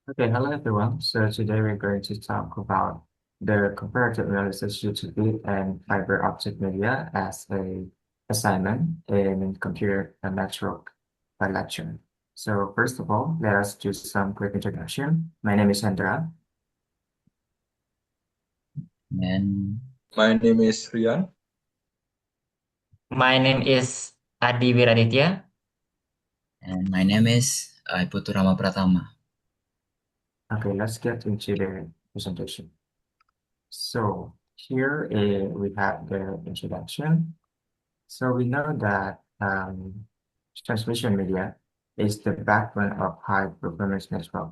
Okay, hello everyone. So today we're going to talk about the comparative analysis utility and fiber optic media as a assignment in computer network lecture. So first of all, let us do some quick introduction. My name is Hendra. And My name is Rian. My name is Adi Wiraditya. and my name is Puturama Pratama. Okay, let's get into the presentation. So here we have the introduction. So we know that transmission media is the backbone of high performance network.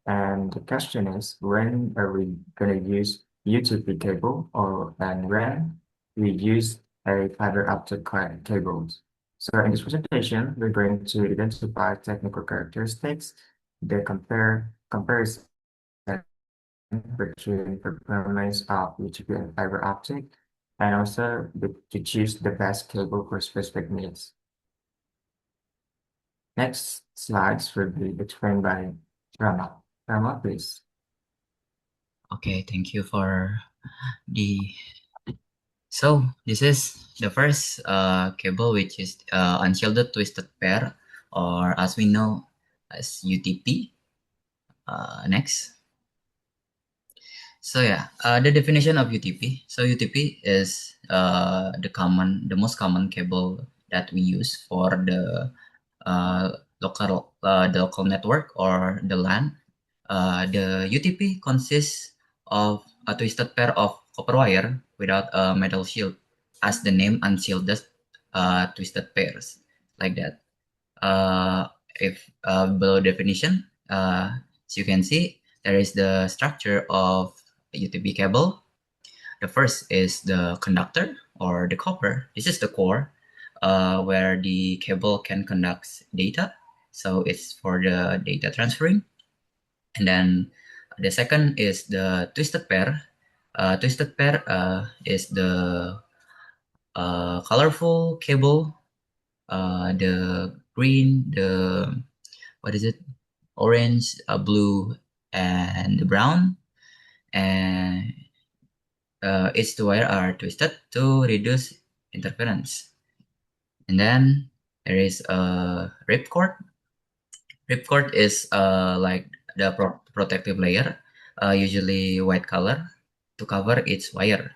And the question is, when are we going to use UTP cable or and when we use a fiber optic cables? So in this presentation, we're going to identify technical characteristics, the comparison between performance of UTP and fiber optic, and also to choose the best cable for specific needs. Next slides will be explained by Rama. Rama, please. Okay, thank you for the. So this is the first cable, which is unshielded twisted pair, or as we know as UTP. Next. So yeah, the definition of UTP. So UTP is the most common cable that we use for the local network or the LAN. The UTP consists of a twisted pair of copper wire without a metal shield, as the name unshielded twisted pairs, like that. If below definition, as you can see, there is the structure of a UTP cable. The first is the conductor or the copper. This is the core where the cable can conduct data. So it's for the data transferring. And then the second is the twisted pair. Twisted pair is the colorful cable, the green, the what is it? Orange, blue, and the brown. And each two wire are twisted to reduce interference. And then there is a ripcord. Ripcord is like the protective layer, usually white color, to cover its wire.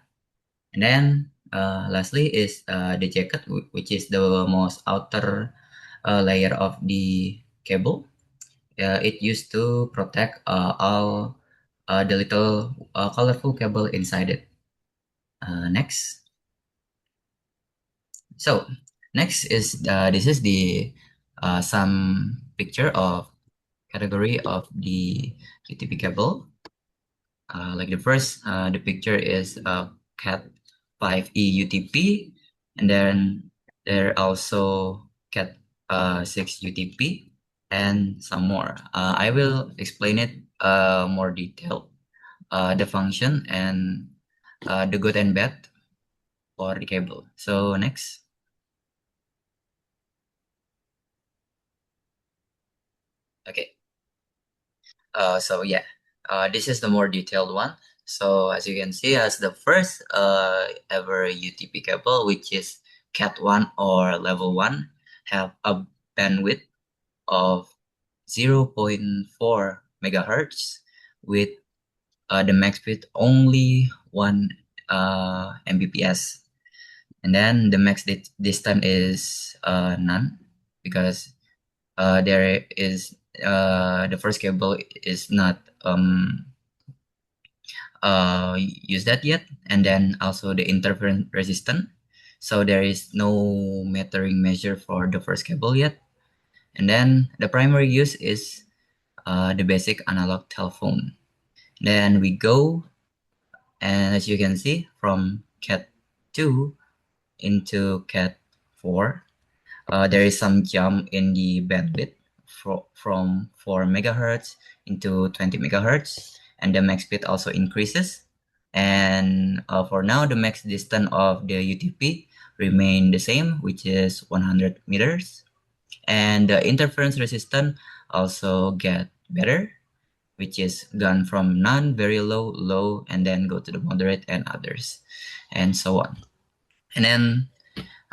And then lastly is the jacket, which is the most outer layer of the cable. It used to protect all the little colorful cable inside it. Next. So next is this is the some picture of category of the UTP cable. Like the first, the picture is Cat 5E UTP, and then there are also Cat 6 UTP, and some more. I will explain it more detailed, the function and the good and bad for the cable. So next. Okay. So yeah, this is the more detailed one. So as you can see, as the first ever UTP cable, which is Cat 1 or level 1, have a bandwidth of 0.4 megahertz with the max speed only 1 Mbps. And then the max distance is none, because there is the first cable is not used that yet, and then also the interference resistant, so there is no metering measure for the first cable yet. And then the primary use is the basic analog telephone. Then we go, and as you can see, from cat 2 into cat 4, there is some jump in the bandwidth from 4 megahertz into 20 megahertz, and the max speed also increases. And for now, the max distance of the UTP remain the same, which is 100 meters. And the interference resistance also get better. which is gone from none, very low, low, and then go to the moderate and others, and so on. And then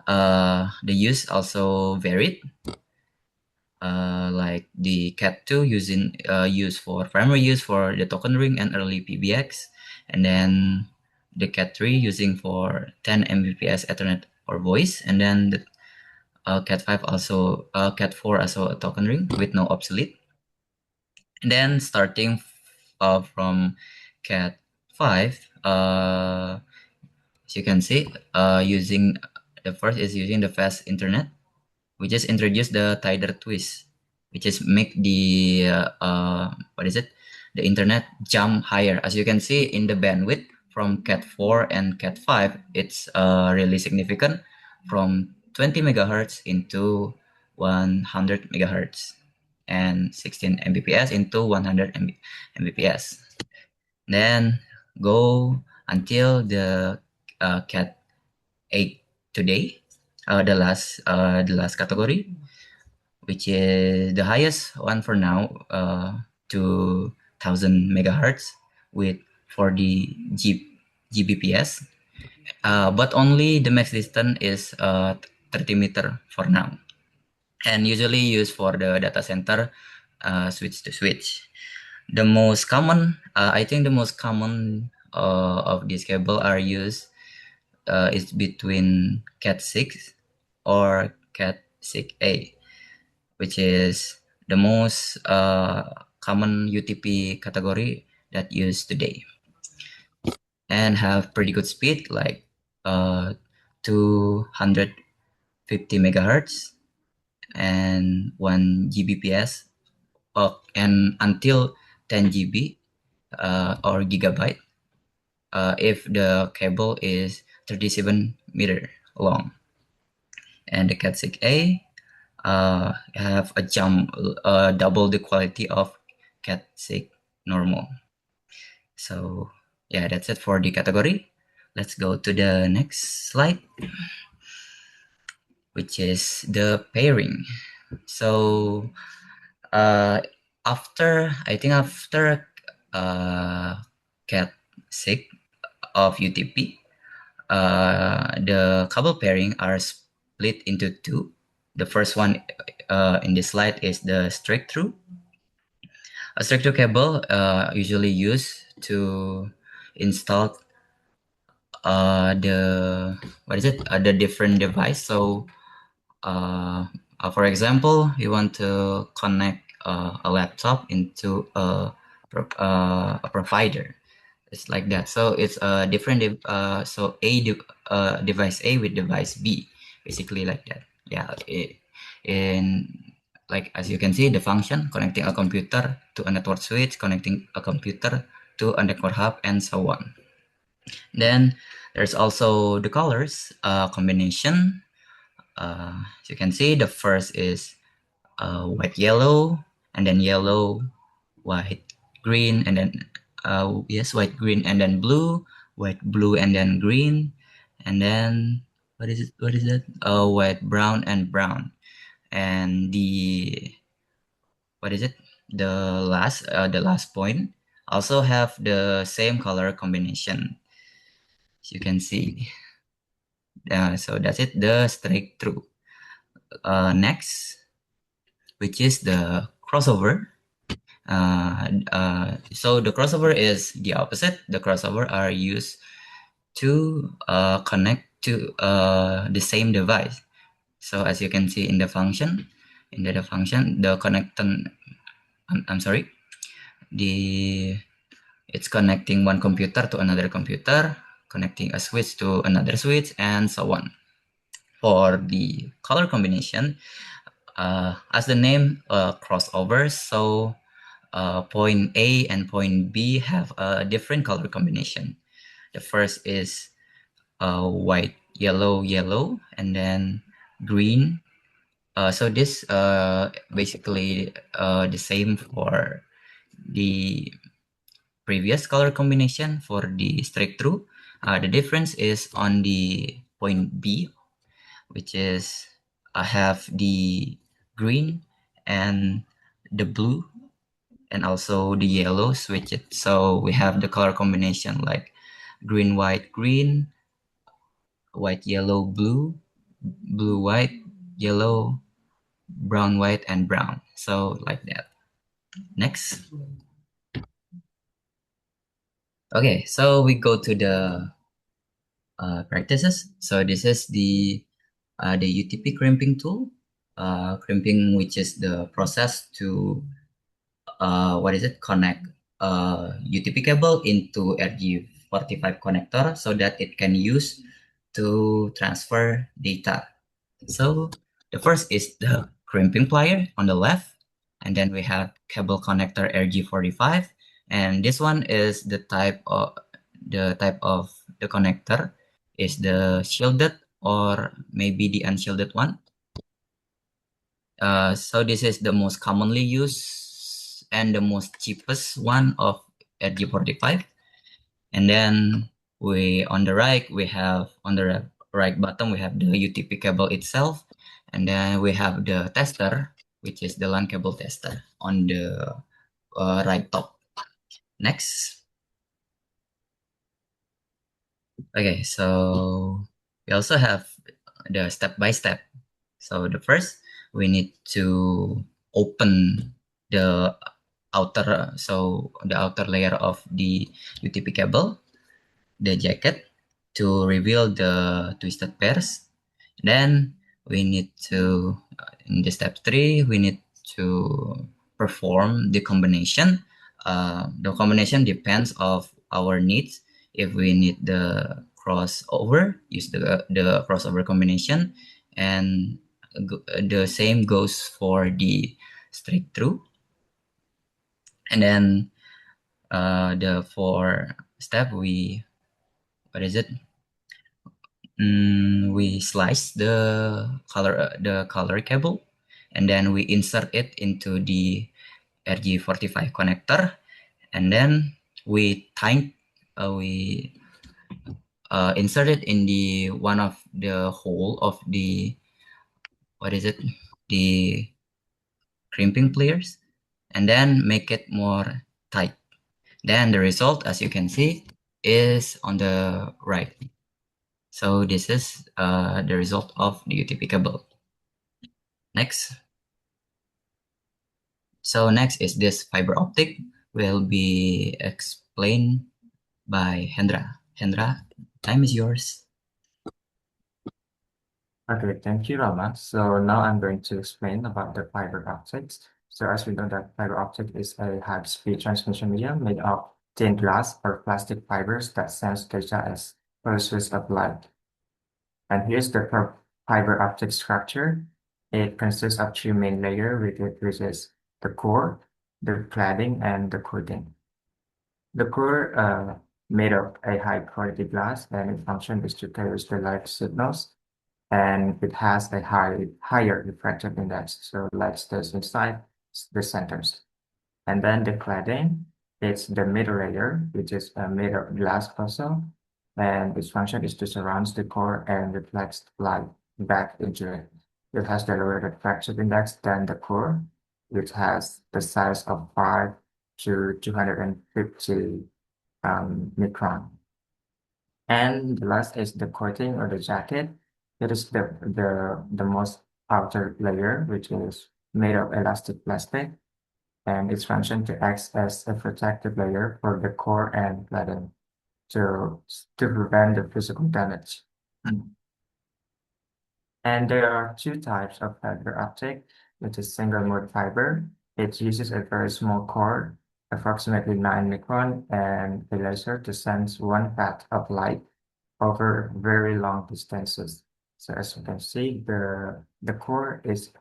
the use also varied. Like the Cat2 used for primary use for the token ring and early PBX, and then the Cat3 using for 10 Mbps Ethernet or voice, and then the Cat5 also Cat4 also a token ring with no obsolete. And then starting from Cat5, as you can see, using the first is using the fast internet. We just introduced the tidal twist, which is make the what is it, the internet jump higher. As you can see in the bandwidth from Cat 4 and Cat 5, it's really significant from 20 megahertz into 100 megahertz and 16 mbps into 100 mbps. Then go until the Cat 8 today, the last category, which is the highest one for now, 2000 megahertz with 40 Gbps. But only the max distance is 30 meter for now, and usually used for the data center switch to switch. The most common, I think the most common of these cable are used is between Cat 6 or Cat 6A, which is the most common UTP category that used today, and have pretty good speed like 250 megahertz and 1 Gbps, and until 10 GB or gigabyte if the cable is 37 meter long. And the Cat 6A have a jump, double the quality of Cat 6 normal. So yeah, that's it for the category. Let's go to the next slide, which is the pairing. So after Cat 6 of UTP, the cable pairing are split into two. The first one in this slide is the straight through. A straight through cable usually used to install the the different device. So for example, you want to connect a laptop into a provider. It's like that. So it's a different so device A with device B, basically like that. Yeah, in like as you can see, the function connecting a computer to a network switch, connecting a computer to a network hub, and so on. Then there's also the colors combination. As you can see, the first is white yellow, and then yellow, white green, and then yes, white green, and then blue, white blue, and then green, and then what is it? What is that? White brown and brown, and the what is it? The last point also have the same color combination. As you can see. So that's it. The straight through. Next, which is the crossover. So the crossover is the opposite. The crossover are used to connect to the same device. So as you can see in the function, the connector, I'm sorry, the it's connecting one computer to another computer, connecting a switch to another switch, and so on. For the color combination, as the name crossover, so point A and point B have a different color combination. The first is white, yellow, yellow, and then green. So this basically the same for the previous color combination for the straight through. The difference is on the point B, which is I have the green and the blue, and also the yellow switch it. So we have the color combination like green, white, green, white, yellow, blue, blue, white, yellow, brown, white, and brown. So like that. Next. Okay, so we go to the practices. So this is the UTP crimping tool. Crimping, which is the process to connect UTP cable into RG45 connector so that it can use to transfer data. So the first is the crimping plier on the left, and then we have cable connector RG45, and this one is the type of the connector is the shielded or maybe the unshielded one. So this is the most commonly used and the most cheapest one of RG45. And then on the right, we have on the right bottom, we have the UTP cable itself. And then we have the tester, which is the LAN cable tester on the right top. Next. Okay, so we also have the step by step. So the first, we need to open the outer layer of the UTP cable, the jacket, to reveal the twisted pairs. Then we need to, in the step 3, we need to perform the combination. The combination depends of our needs. If we need the crossover, use the crossover combination, and the same goes for the straight through. And then the four step we slice the color cable, and then we insert it into the RG45 connector, and then we insert it in the one of the hole of the the crimping pliers, and then make it more tight. Then the result, as you can see, is on the right. So this is the result of the UTP cable. Next. So next is this fiber optic will be explained by Hendra. Hendra, time is yours. Okay, thank you, Rama. So now I'm going to explain about the fiber optics. So as we know that fiber optic is a high-speed transmission medium made of thin glass or plastic fibers that sends data as pulses of light. And here's the fiber optic structure. It consists of two main layers, which is the core, the cladding, and the coating. The core made of a high-quality glass, and its function is to carry the light signals, and it has a higher refractive index, so light stays inside the centers. And then the cladding, it's the middle layer, which is made of glass also, and its function is to surround the core and reflects light back into it. It has the lower refractive index than the core, which has the size of 5 to 250 micron. And the last is the coating or the jacket. It is the most outer layer, which is made of elastic plastic, and its function to act as a protective layer for the core and cladding to prevent the physical damage. And there are two types of fiber optic, which is single mode fiber. It uses a very small core, approximately 9 micron, and a laser to sense one path of light over very long distances. So as you can see, the core is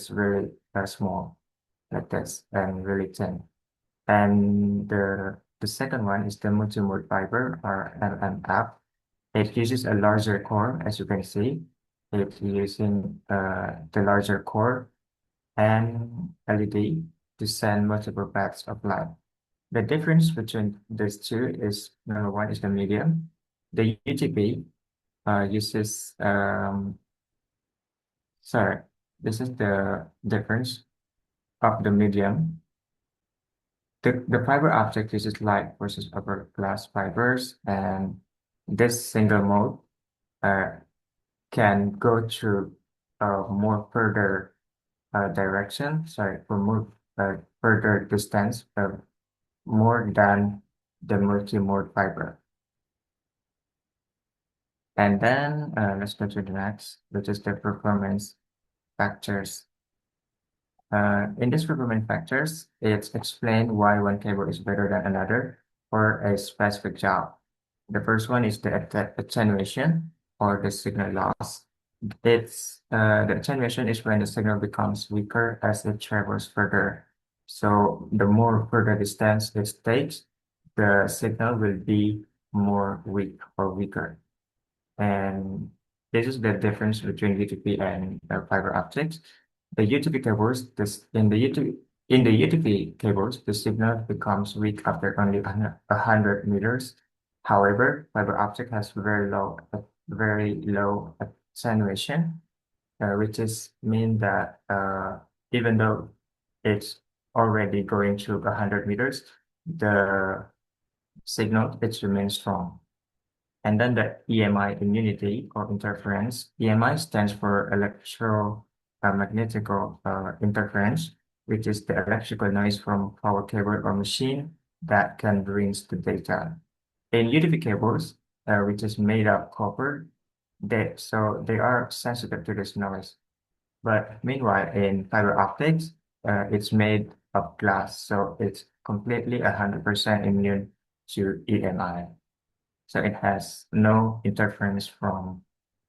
really small, like this, and really thin. And the second one is the multi-mode fiber or MMF. It uses a larger core, as you can see. It's using the larger core and LED to send multiple paths of light. The difference between these two is number one is the medium. The UTP uses sorry, this is the difference of the medium. The fiber optic uses light versus upper glass fibers, and this single mode uh, can go through more further direction, sorry, for more further distance, more than the multi-mode fiber. And then let's go to the next, which is the performance factors. In these performance factors, it's explained why one cable is better than another for a specific job. The first one is the attenuation or the signal loss. The attenuation is when the signal becomes weaker as it travels further. So the more further distance it takes, the signal will be more weak or weaker. And this is the difference between UTP and fiber optics. The UTP cables, in the UTP cables, the signal becomes weak after only 100 meters. However, fiber optic has very low attenuation, which is mean that even though it's already going through 100 meters, the signal it remains strong. And then the EMI immunity or interference. EMI stands for electromagnetical interference, which is the electrical noise from power cable or machine that can brings the data. In UDP cables, which is made of copper, they are sensitive to this noise. But meanwhile, in fiber optics, it's made of glass, so it's completely 100% immune to EMI. So it has no interference from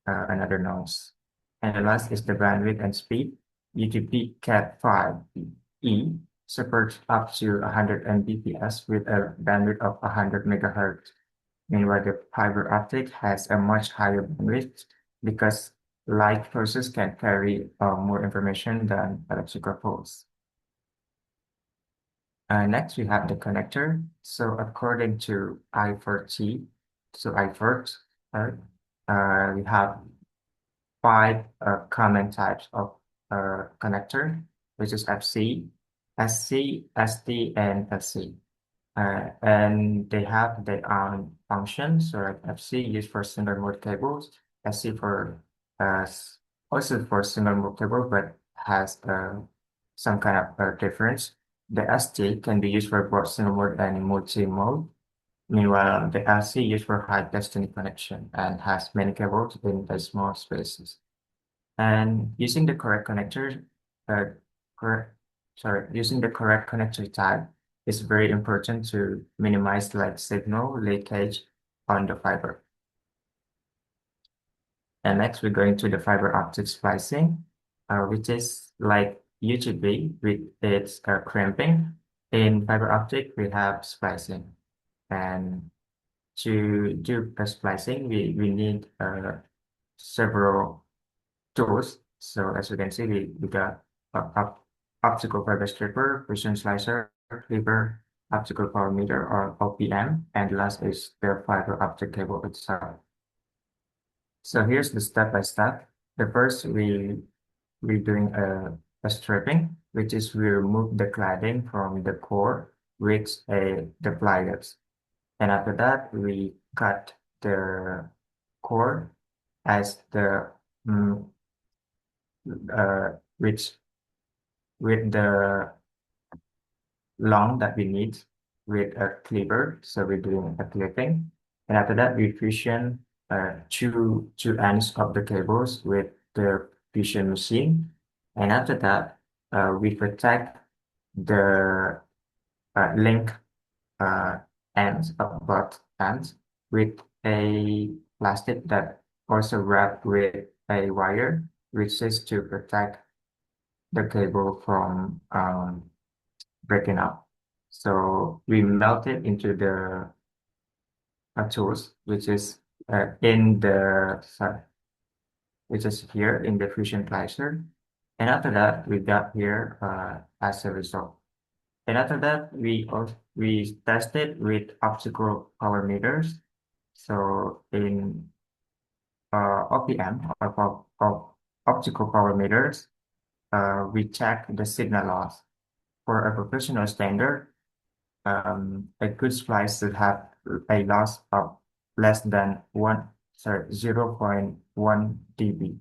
another noise. And the last is the bandwidth and speed. UTP Cat5e supports up to 100 Mbps with a bandwidth of 100 megahertz. Meanwhile, the fiber optic has a much higher bandwidth because light pulses can carry more information than electrical pulse. Next, we have the connector. So according to I4T, so I4T, we have five common types of connector, which is FC, SC, SD, and FC. And they have their own functions. So like FC used for single mode cables, SC for also for single mode cable, but has some kind of difference. The ST can be used for both single mode and multi-mode. Meanwhile, the LC used for high density connection and has many cables in the small spaces. And using the correct connector, uh, correct, using the correct connector type is very important to minimize like signal leakage on the fiber. And next, we're going to the fiber optic splicing, which is like UGB with its crimping. In fiber optic, we have splicing. And to do splicing, we need several tools. So as you can see, we got optical fiber stripper, precision slicer, cleaver, optical power meter or OPM, and last is the fiber optic cable itself. So here's the step by step. The first we're doing a stripping, which is we remove the cladding from the core with the pliers. And after that, we cut the core as the mm, with the long that we need with a cleaver. So we're doing a clipping. And after that, we fusion two ends of the cables with the fusion machine. And after that, we protect the link uh, ends of both ends with a plastic that also wrapped with a wire, which is to protect the cable from breaking up. So we melt it into the tools, which is here in the fusion clisper. And after that, we got here as a result. And after that, we tested with optical power meters. So in OPM or optical power meters, we check the signal loss. For a professional standard, a good splice should have a loss of less than 0.1 dB.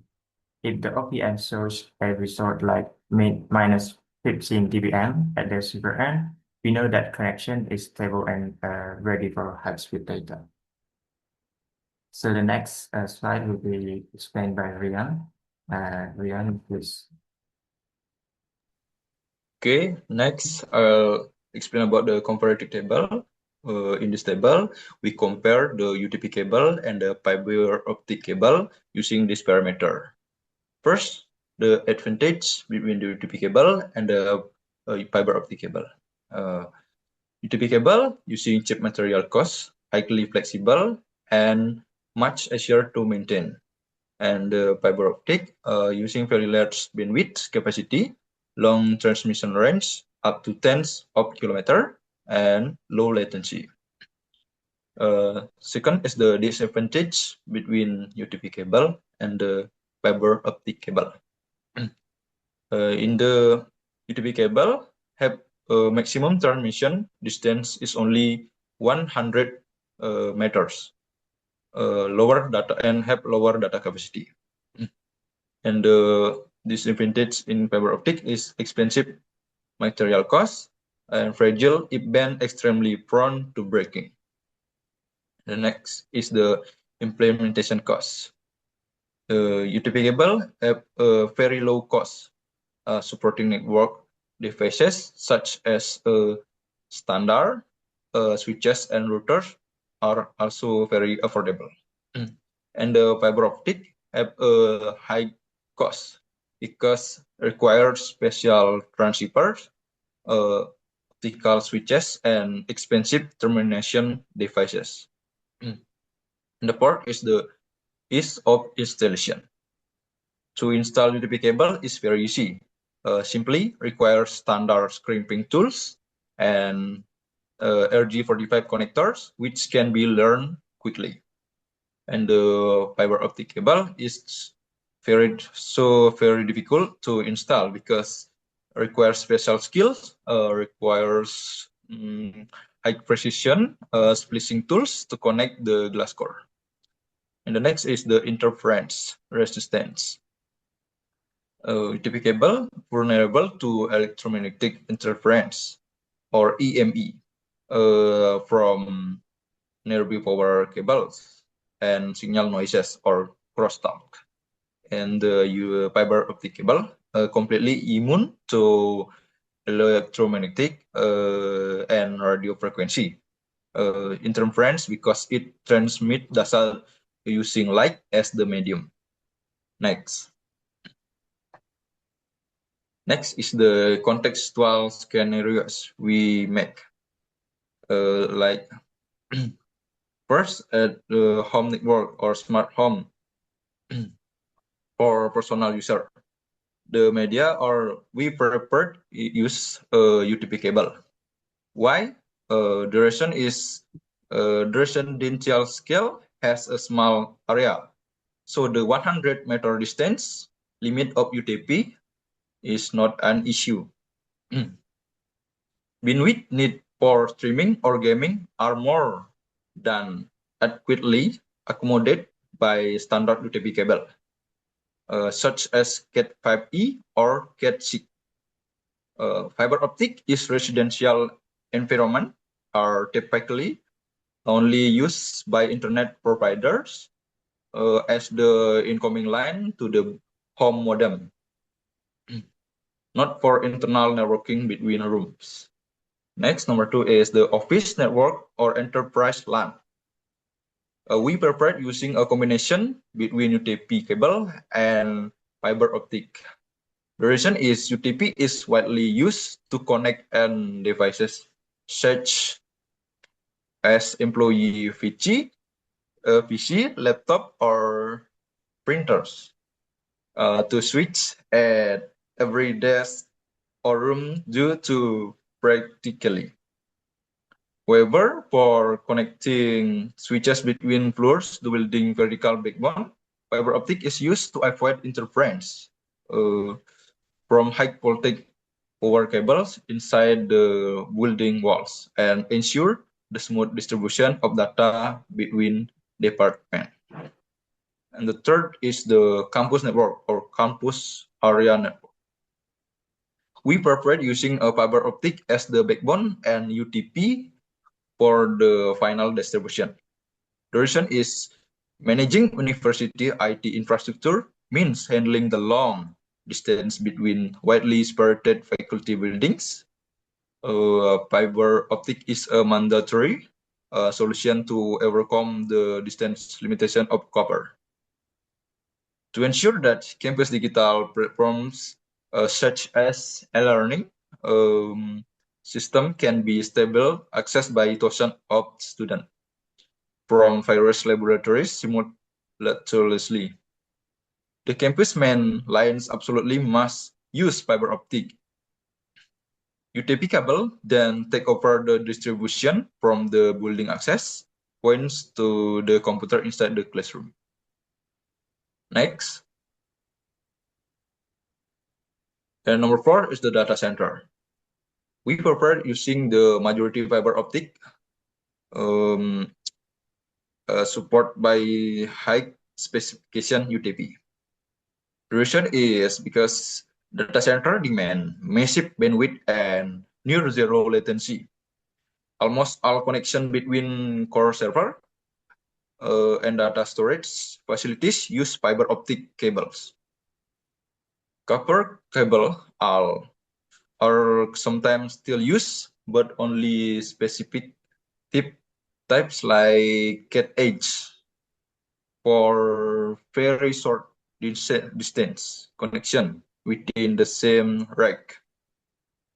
If the OPM shows a result like minus 15 dBm at the receiver end, we know that connection is stable and ready for high-speed data. So the next slide will be explained by Rian. Rian, please. Okay, next I'll explain about the comparative table. In this table, we compare the UTP cable and the fiber optic cable using this parameter. First, the advantage between the UTP cable and the fiber optic cable. UTP cable using cheap material cost, highly flexible, and much easier to maintain. And the fiber optic using very large bandwidth capacity, long transmission range up to tens of kilometers, and low latency. Second is the disadvantage between UTP cable and the fiber optic cable. In the UTP cable, have maximum transmission distance is only 100 meters. Lower data and have lower data capacity. And the disadvantage in fiber optic is expensive material cost and fragile if bent, extremely prone to breaking. The next is the implementation cost. UTP cable have a very low cost supporting network devices such as standard switches and routers are also very affordable. And the fiber optic have a high cost because requires special transceivers, optical switches, and expensive termination devices. And the fourth is the ease of installation. To install UTP cable is very easy. Simply requires standard crimping tools and RG45 connectors, which can be learned quickly. And the fiber optic cable is very difficult to install because requires special skills, requires high precision splicing tools to connect the glass core. And the next is the interference resistance. UTP cable vulnerable to electromagnetic interference or EME from nearby power cables and signal noises or crosstalk. And the fiber optic cable completely immune to electromagnetic and radio frequency interference because it transmits data using light as the medium. Next is the contextual scenarios we make. Like first, at the home network or smart home for personal user. The media or we prepared use UTP cable. Why? Duration residential scale has a small area. So the 100 meter distance limit of UTP is not an issue. Bandwidth need for streaming or gaming are more than adequately accommodated by standard UTP cable, such as Cat5e or Cat6. Fiber optic is residential environment are typically only used by internet providers as the incoming line to the home modem, not for internal networking between rooms. Next, number 2 is the office network or enterprise LAN. We prepared using a combination between UTP cable and fiber optic. The reason is UTP is widely used to connect end devices such as employee PC, laptop, or printers to switch at every desk or room due to practically. However, for connecting switches between floors, the building vertical backbone, fiber optic is used to avoid interference from high voltage power cables inside the building walls and ensure the smooth distribution of data between departments. And the third is the campus network or campus area network. We prepared using a fiber optic as the backbone and UTP for the final distribution. The reason is managing university IT infrastructure means handling the long distance between widely separated faculty buildings. Fiber optic is a mandatory solution to overcome the distance limitation of copper. To ensure that campus digital platforms such as e-learning system can be stable, accessed by thousands of students from various laboratories simultaneously. The campus main lines absolutely must use fiber optic. UTP cable then take over the distribution from the building access points to the computer inside the classroom. Next. And number 4 is the data center. We prepared using the majority fiber optic support by high specification UTP. The reason is because data center demand massive bandwidth and near zero latency. Almost all connection between core server and data storage facilities use fiber optic cables. Copper cable are sometimes still used, but only specific types like cat edge for very short distance connection within the same rack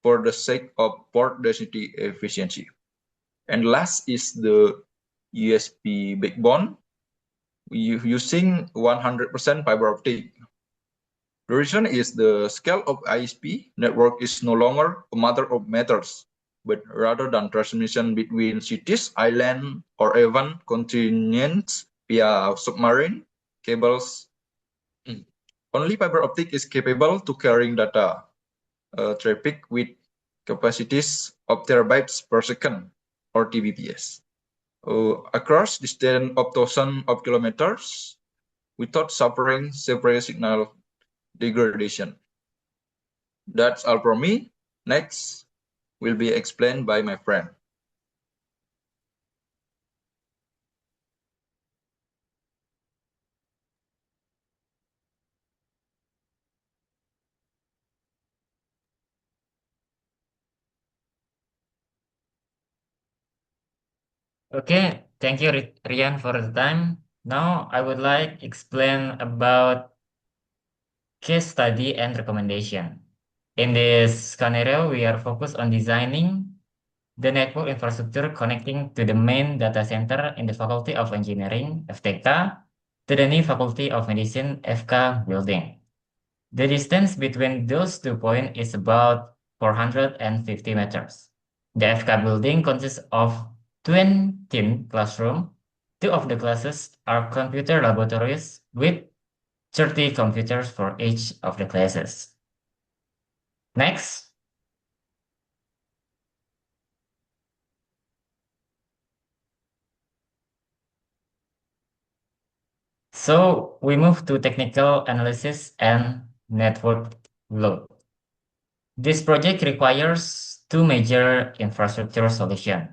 for the sake of port density efficiency. And last is the USB backbone using 100% fiber optic. The reason is the scale of ISP network is no longer a matter of meters, but rather than transmission between cities, islands, or even continents via submarine cables. Only fiber optic is capable to carrying data traffic with capacities of terabytes per second or Tbps across distance of thousands of kilometers without suffering severe signal degradation. That's all from me. Next will be explained by my friend. Okay, thank you, Rian, for the time. Now I would like explain about case study and recommendation. In this scenario, we are focused on designing the network infrastructure connecting to the main data center in the Faculty of Engineering, FTK, to the new Faculty of Medicine, FK building. The distance between those 2 points is about 450 meters. The FK building consists of 20 classrooms. Two of the classes are computer laboratories with 30 computers for each of the classes. Next. So we move to technical analysis and network load. This project requires two major infrastructure solutions.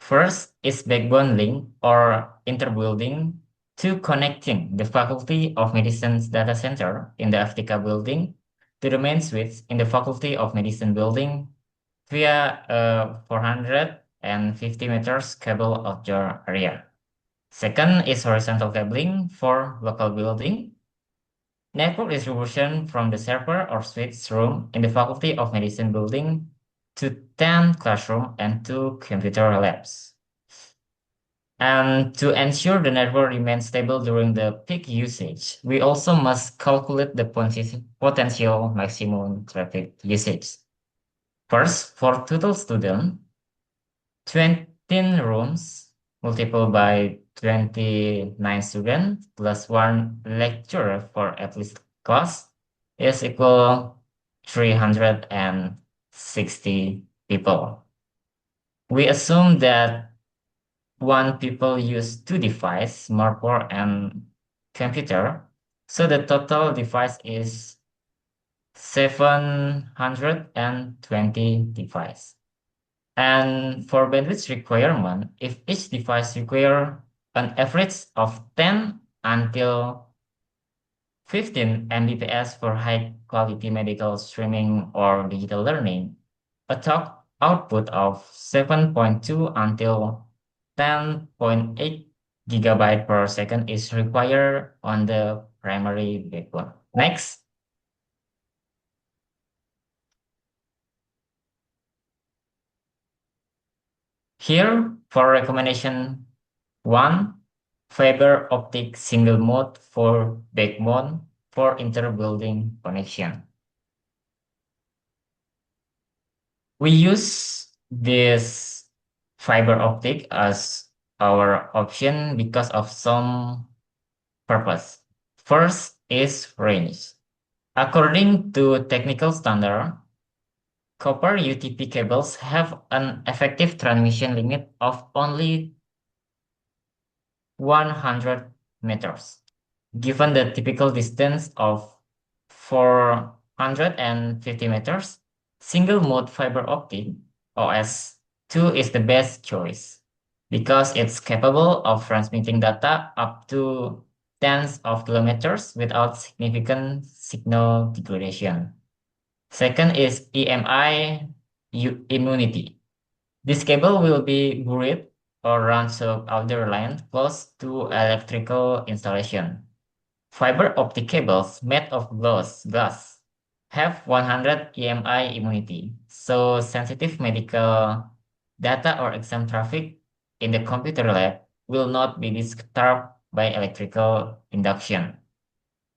First is backbone link or interbuilding to connecting the Faculty of Medicine's data center in the FTK building to the main switch in the Faculty of Medicine building via a 450 meters cable outdoor area. Second is horizontal cabling for local building. Network distribution from the server or switch room in the Faculty of Medicine building to 10 classroom and 2 computer labs. And to ensure the network remains stable during the peak usage, we also must calculate the potential maximum traffic usage. First, for total student, 20 rooms multiplied by 29 students plus one lecturer for at least class is equal 350 60 people. We assume that one people use two devices, smartphone and computer, so the total device is 720 devices. And for bandwidth requirement, if each device require an average of 10 until 15 Mbps for high quality medical streaming or digital learning, a talk output of 7.2 until 10.8 gigabyte per second is required on the primary backbone. Next. Here for recommendation 1, fiber optic single mode for backbone for inter-building connection. We use this fiber optic as our option because of some purpose. First is range. According to technical standard, copper UTP cables have an effective transmission limit of only 100 meters. Given the typical distance of 450 meters, single mode fiber optic OS2 is the best choice because it's capable of transmitting data up to tens of kilometers without significant signal degradation. Second is EMI immunity. This cable will be buried or run sub outer line close to electrical installation. Fiber optic cables made of glass have 100 EMI immunity, so sensitive medical data or exam traffic in the computer lab will not be disturbed by electrical induction.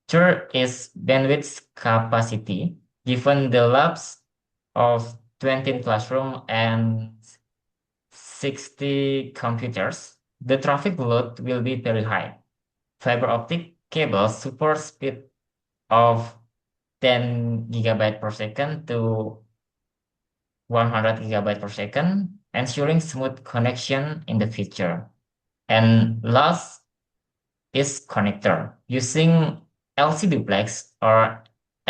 Third is bandwidth capacity. Given the labs of 20 classroom and 60 computers, the traffic load will be very high. Fiber optic cables support speed of 10 gigabyte per second to 100 gigabyte per second, ensuring smooth connection in the future. And last is connector. Using LC duplex or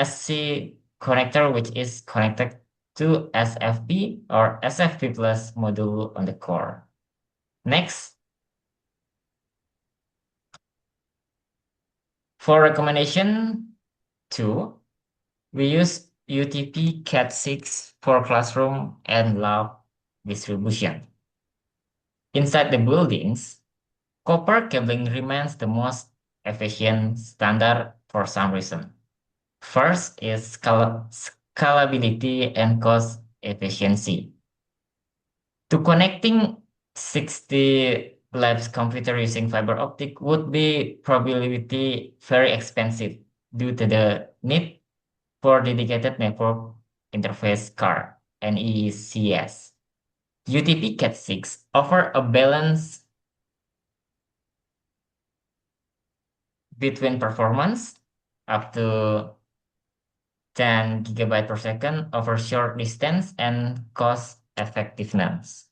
SC connector, which is connected to SFP or SFP plus module on the core. Next, for recommendation 2, we use UTP Cat6 for classroom and lab distribution. Inside the buildings, copper cabling remains the most efficient standard for some reason. First is scalability and cost efficiency. To connecting 60 labs computer using fiber optic would be probability very expensive due to the need for dedicated network interface card (NECS). UTP Cat6 offer a balance between performance up to 10 gigabyte per second over short distance and cost effectiveness.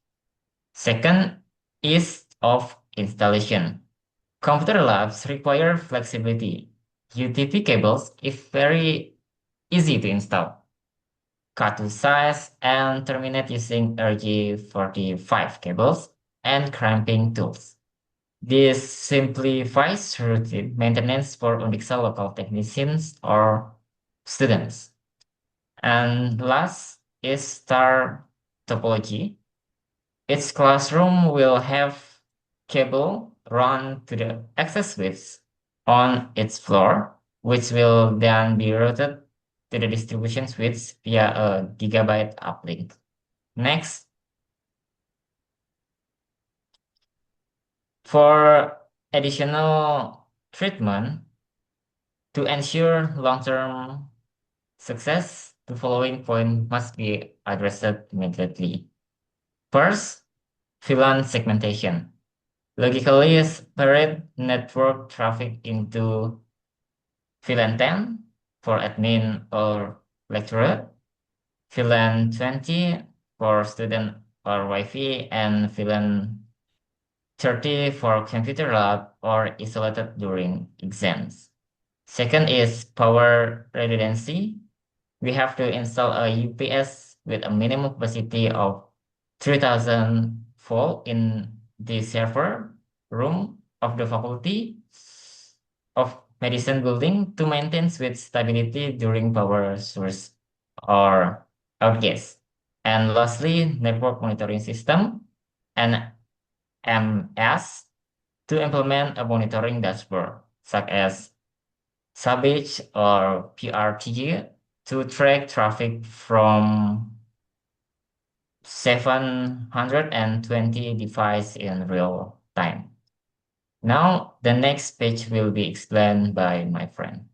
Second is of installation. Computer labs require flexibility. UTP cables is very easy to install. Cut to size and terminate using RG45 cables and crimping tools. This simplifies routine maintenance for Unixa local technicians or students. And last is star topology. Each classroom will have cable run to the access switch on its floor, which will then be routed to the distribution switch via a gigabyte uplink. Next, for additional treatment to ensure long-term success, the following point must be addressed immediately. First, VLAN segmentation. Logically separate network traffic into VLAN 10 for admin or lecturer, VLAN 20 for student or Wi-Fi, and VLAN 30 for computer lab or isolated during exams. Second is power redundancy. We have to install a UPS with a minimum capacity of 3000 volt in the server room of the faculty of medicine building to maintain switch stability during power source or outages. And lastly, network monitoring system, NMS, to implement a monitoring dashboard such as Savage or PRTG to track traffic from 720 devices in real time. Now, the next page will be explained by my friend.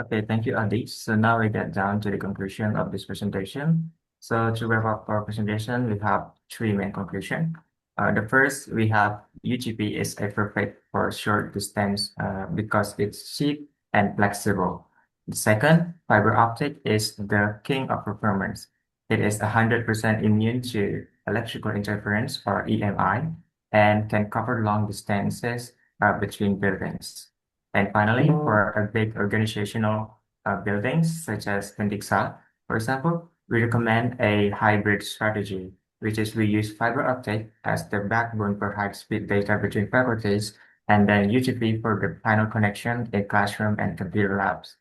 Okay, thank you, Adi. So now we get down to the conclusion of this presentation. So to wrap up our presentation, we have three main conclusions. The first, we have UGP is a perfect for short distance because it's cheap and flexible. The second, fiber optic is the king of performance. It is 100% immune to electrical interference or EMI and can cover long distances between buildings. And finally, for a big organizational buildings such as Pendixa, for example, we recommend a hybrid strategy, which is we use fiber optic as the backbone for high-speed data between faculties, and then UTP for the final connection in classroom and computer labs.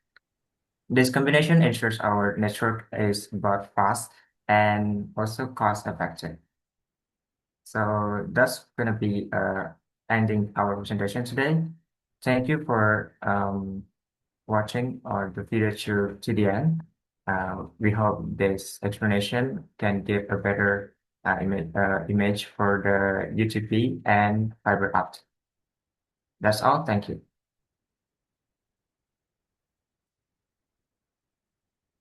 This combination ensures our network is both fast and also cost-effective. So that's gonna be ending our presentation today. Thank you for watching the video to the end. We hope this explanation can give a better image for the UTP and fiber optic. That's all. Thank you.